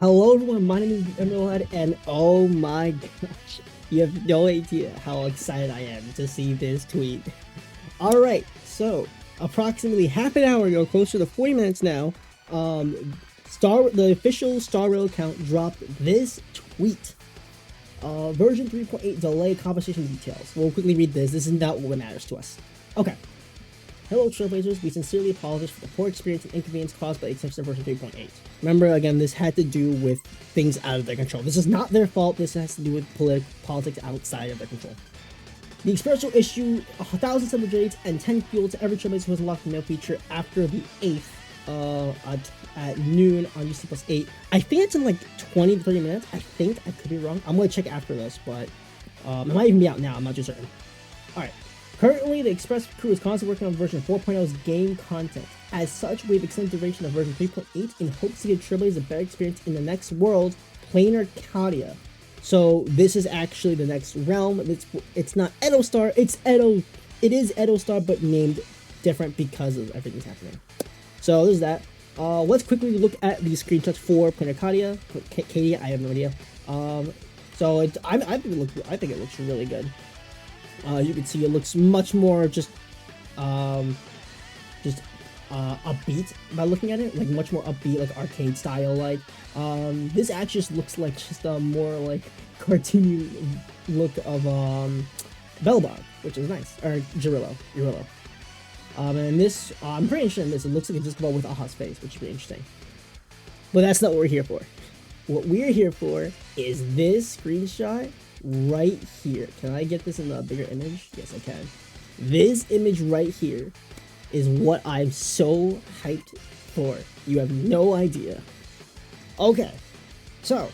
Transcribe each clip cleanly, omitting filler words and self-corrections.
Hello everyone, my name is Emerald, and oh my gosh, you have no idea how excited I am to see this tweet. Alright, so approximately half an hour ago, closer to 40 minutes now, the official Star Rail account dropped this tweet. Version 3.8 delay conversation details. We'll quickly read this. This is not what matters to us. Okay. Hello, Trailblazers. We sincerely apologize for the poor experience and inconvenience caused by the extension of version 3.8. Remember, again, this had to do with things out of their control. This is not their fault. This has to do with politics outside of their control. The Express will issue 1,000 celebrates and 10 fuel to every Trailblazer who has unlocked the mail feature after the 8th at noon on UC plus 8. I think it's in like 20 to 30 minutes. I think. I could be wrong. I'm going to check after this, but it might even be out now. I'm not too certain. Alright. Currently, the Express crew is constantly working on version 4.0's game content. As such, we've extended the duration of version 3.8 in hopes to give Trailblazers a better experience in the next world, Planarcadia. So this is actually the next realm. It's not Edo Star. It is Edo Star, but named different because of everything's happening. So there's that. Let's quickly look at the screenshots for Planarcadia. Cadia, I have no idea. I think it looks really good. You can see it looks much more just upbeat by looking at it, like much more upbeat, like arcade style. Like this actually just looks like just a more like cartoony look of Bellbog, which is nice, or Jirillo. And this, I'm pretty interested in this. It looks like it just go with Aha's face, which is pretty interesting. But that's not what we're here for. What we're here for is this screenshot right here. Can I get this in a bigger image? Yes, I can. This image right here is what I'm so hyped for. You have no idea. Okay, so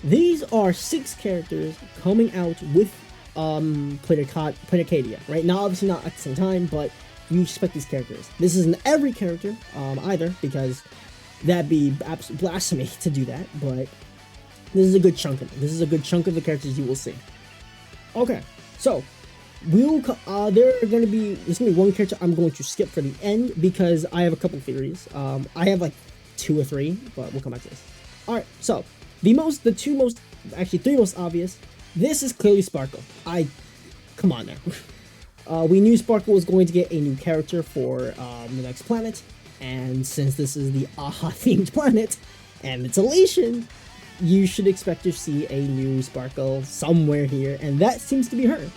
these are 6 characters coming out with Planarcadia, right? Now, obviously not at the same time, but you expect these characters. This isn't every character either, because that'd be absolute blasphemy to do that, but this is a good chunk of it. This is a good chunk of the characters you will see. Okay, so there's gonna be one character I'm going to skip for the end because I have a couple theories. I have like 2 or 3, but we'll come back to this. All right, so three most obvious. This is clearly Sparkle. Come on now. We knew Sparkle was going to get a new character for the next planet, and since this is the Aha themed planet and it's Elation, you should expect to see a new Sparkle somewhere here, and that seems to be her.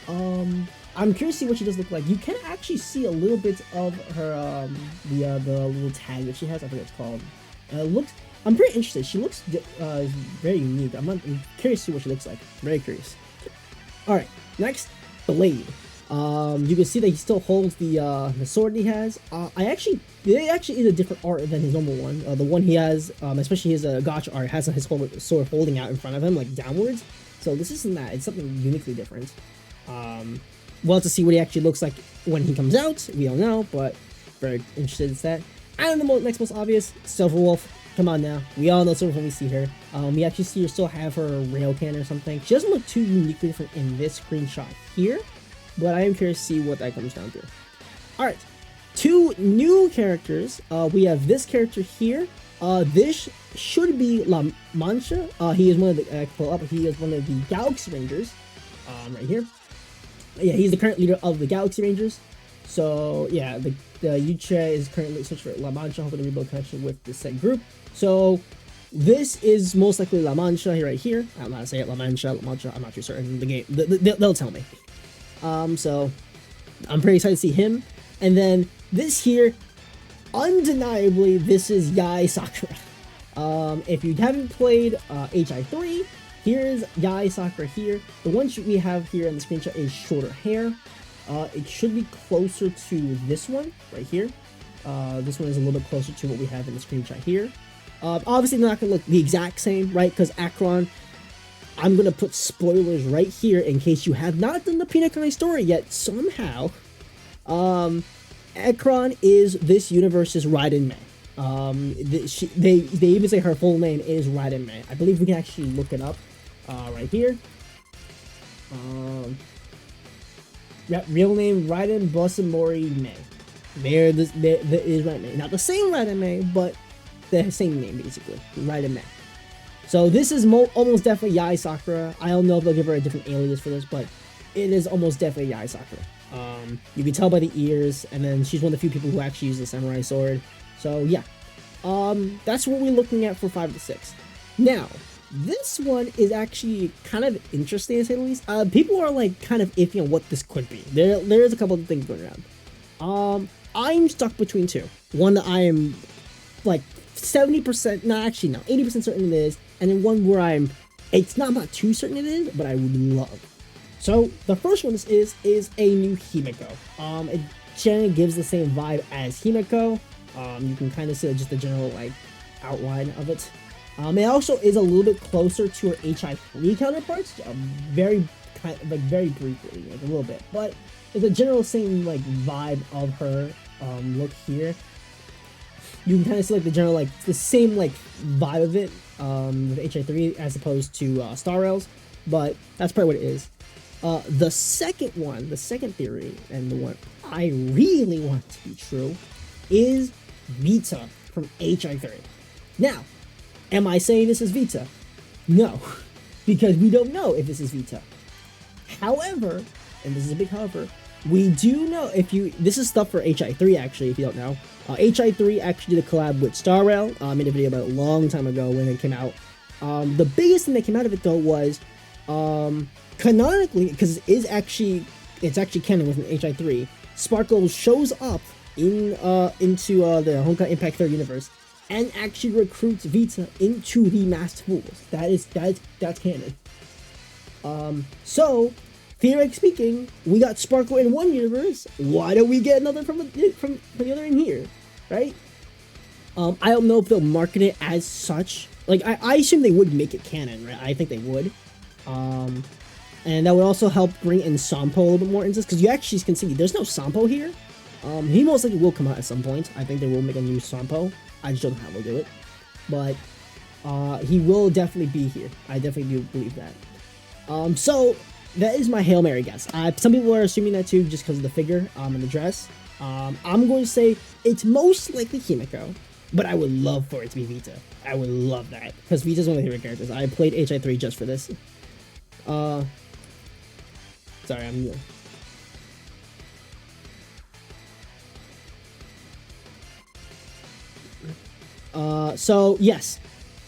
I'm curious to see what she does look like. You can actually see a little bit of her, the little tag that she has. I think it's called. I'm pretty interested. She looks very unique. I'm curious to see what she looks like. Very curious. All right, next, Blade. You can see that he still holds the sword he has. It actually is a different art than his normal one. The one he has, especially his gotcha art, has his whole sword holding out in front of him, like downwards. So this isn't that. It's something uniquely different. We'll have to see what he actually looks like when he comes out. We don't know, but very interested in that. And the next most obvious, Silverwolf. Come on now. We all know Silverwolf when we see her. We actually see her still have her railcan or something. She doesn't look too uniquely different in this screenshot here, but I am curious to see what that comes down to. Alright, 2 new characters. We have this character here. This should be La Mancha. He is one of the, he is one of the Galaxy Rangers. Right here. Yeah, he's the current leader of the Galaxy Rangers. So, yeah, the Yuche is currently searching for La Mancha, hoping to rebuild connection with the said group. So, this is most likely La Mancha right here. I don't know how to say it, La Mancha, I'm not too certain. The game, they'll tell me. So I'm pretty excited to see him. And then this here, undeniably, this is Yae Sakura. If you haven't played HI3, here's Yae Sakura here. The one we have here in the screenshot is shorter hair. It should be closer to this one right here. This one is a little bit closer to what we have in the screenshot here. Obviously, they're not going to look the exact same, right? Because Akron, I'm going to put spoilers right here in case you have not done the Planarcadia story yet. Somehow, Ekron is this universe's Raiden Mei. They even say her full name is Raiden Mei. I believe we can actually look it up right here. Real name Raiden Bosamori Mei. There is Raiden Mei. Not the same Raiden Mei, but the same name basically. Raiden Mei. So this is almost definitely Yae Sakura. I don't know if they'll give her a different alias for this, but it is almost definitely Yae Sakura. You can tell by the ears, and then she's one of the few people who actually use the samurai sword. So yeah, that's what we're looking at for 5 to 6. Now, this one is actually kind of interesting to say the least. People are like kind of iffy on what this could be. There is a couple of things going around. I'm stuck between two. One that I am like 70%, no, actually no, 80% certain it is, and then one where it's not too certain it is, but I would love. So the first one is a new Himeko. It generally gives the same vibe as Himeko. You can kind of see just the general like outline of it. It also is a little bit closer to her HI3 counterparts, very briefly, like a little bit, but it's a general same like vibe of her look here. You can kind of see like the general like the same like vibe of it with HI3 as opposed to Star Rails, but that's probably what it is. The second theory, and the one I really want to be true, is Vita from HI3. Now, am I saying this is Vita? No, because we don't know if this is Vita. However, and this is a big however, we do know this is stuff for HI3 actually, if you don't know. HI3 actually did a collab with Star Rail. Made a video about it a long time ago when it came out. The biggest thing that came out of it though was canonically, because it's actually canon with an HI3, Sparkle shows up into the Honkai Impact 3rd universe and actually recruits Vita into the Masked Fools. That's canon. So theoretically speaking, we got Sparkle in one universe. Why don't we get another from the other in here, right? I don't know if they'll market it as such. Like I assume they would make it canon, right? I think they would. And that would also help bring in Sampo a little bit more into this, because you actually can see there's no Sampo here. He most likely will come out at some point. I think they will make a new Sampo. I just don't know how they'll do it. But he will definitely be here. I definitely do believe that. So that is my Hail Mary guess. Some people are assuming that too just because of the figure and the dress. I'm going to say it's most likely Himeko, but I would love for it to be Vita. I would love that, because Vita's one of my favorite characters. I played HI3 just for this. Sorry, I'm... So, yes.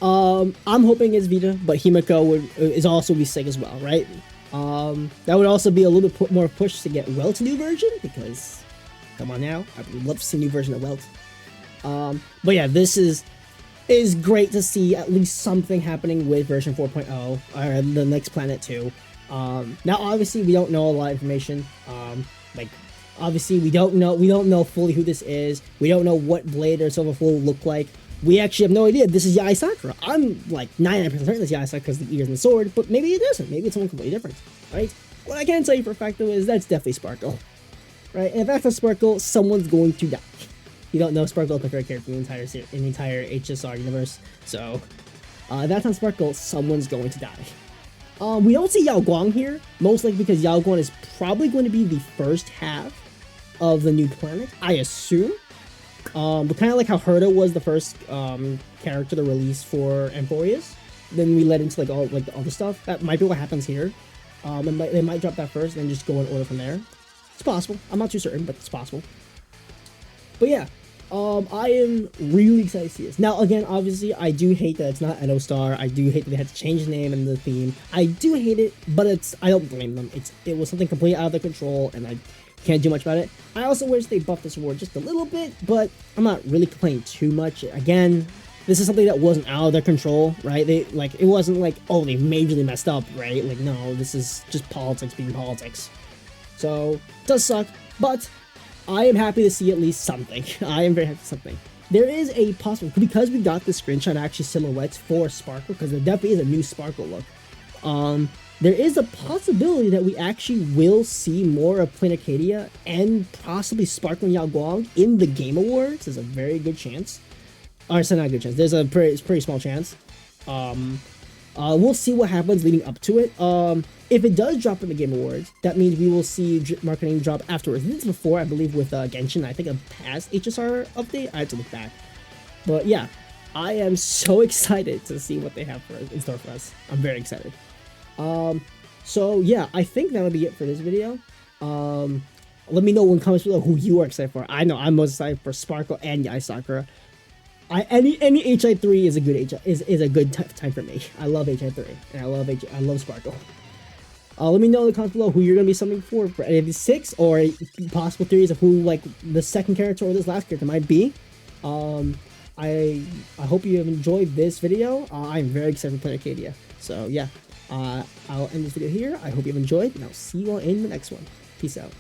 I'm hoping it's Vita, but Himeko is also be sick as well, right? That would also be a little bit more push to get Welt's new version, because, come on now, I would love to see a new version of Welt. But yeah, this is great to see at least something happening with version 4.0, or the next Planet 2. Now obviously we don't know a lot of information. Like obviously we don't know fully who this is. We don't know what Blade or Silver Fool look like. We actually have no idea. This is Yae Sakura. I'm like 99% certain it's Yae Sakura because of the ears and the sword, but maybe it isn't. Maybe it's someone completely different, right? What I can tell you for a fact though is that's definitely Sparkle, right? And if that's not Sparkle, someone's going to die. You don't know Sparkle, my favorite character in the entire HSR universe, so if that's not Sparkle, someone's going to die. We don't see Yao Guang here, most likely because Yao Guang is probably going to be the first half of the new planet, I assume. But kind of like how Herta was the first character to release for Amphorius. Then we led into all the other stuff. That might be what happens here. They might drop that first and then just go in order from there. It's possible. I'm not too certain, but it's possible. But yeah, I am really excited to see this. Now, again, obviously, I do hate that it's not Edo Star. I do hate that they had to change the name and the theme. I do hate it, but I don't blame them. It was something completely out of their control, and I can't do much about it. I also wish they buffed this award just a little bit, but I'm not really complaining too much. Again, this is something that wasn't out of their control, right? It wasn't like, oh, they majorly messed up, right? Like, no, this is just politics being politics. So, it does suck, but I am happy to see at least something. I am very happy with something. There is a possibility, because we got the screenshot actually silhouettes for Sparkle, because there definitely is a new Sparkle look. There is a possibility that we actually will see more of Planarcadia and possibly Sparkle and Yao Guang in the Game Awards. There's a very good chance. Or it's not a good chance. There's a pretty small chance. We'll see what happens leading up to it. If it does drop in the Game Awards, that means we will see marketing drop afterwards. This is before, I believe, with Genshin. I think a past HSR update. I have to look back. But yeah, I am so excited to see what they have in store for us. I'm very excited. So yeah, I think that'll be it for this video. Let me know in the comments below who you are excited for. I know I'm most excited for Sparkle and Yai Sakura. Any HI3 is a good is a good time for me. I love HI3 and I love Sparkle. Let me know in the comments below who you're gonna be summoning for any of these 6, or possible theories of who like the second character or this last character might be. I hope you have enjoyed this video. I'm very excited for Planarcadia. So yeah, I'll end this video here. I hope you've enjoyed, and I'll see you all in the next one. Peace out.